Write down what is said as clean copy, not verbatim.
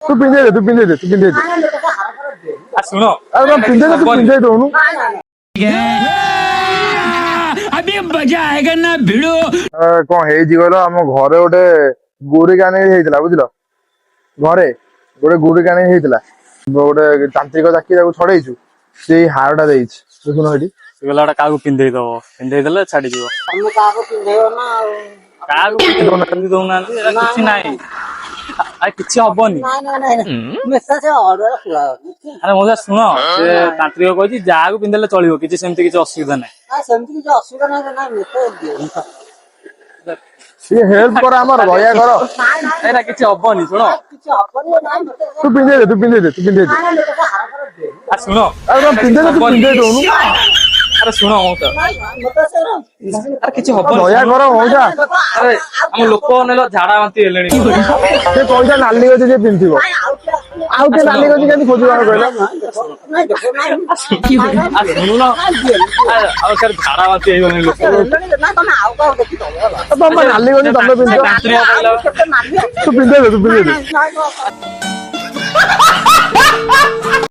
तू पिंधे दे तू पिंधे दे तू पिंधे दे सुनो अरे पिंधे दे तू पिंधे दोनों अभी मजा आएगा ना भिड़ो कौन है जी कहलो हम घरे गोटे गुरी कानी हेइतला बुझलो घरे गोटे गुरी कानी हेइतला गोटे तांत्रिक जाकी जाको छड़ेइछु से हारटा देइछ देखुनो हेडी गलाटा कागु पिंधेई दो पिंधेई देले छाडी जीवो हम काको पिंधेयो ना कागु पिंधेई दो नंदी दो नांदी एरा किछि नाही आ किछि हबनी नहीं मेसेज ऑर्डर खुला अरे मोजा सुनो से तांत्रिक कहछि जागु पिंधेले चलिबो किछि सेमति किछि असुविधा नाही आ सेमति किछ असुविधा नाही ना मेसेज दियो ये हेल्प कर हमर भैया करो एरा किछि हबनी सुनो किछ अपनी नाही तू पिंधे दे तू पिंधे दे तू पिंधे दे आ सुनो अरे पिंधे दे तू पिंधे दोनों अरे सुनो मोजा अरे किछि हबनी भैया करो होजा अरे हम लोक नेलो झाडा बांती हेलेनी से पैसा नाली गज जे पिंथिबो आउ के नाली गज केति खोजिबा कहला नहीं देखो नहीं आ सुनो आ सर झाडा बांती हेलेनी लोक ना तुम आउ का देखि दो तो हम नाली गज तमे पिंथिबो तांत्रिक कहला तू पिंधे दे तू पिंधे दे ना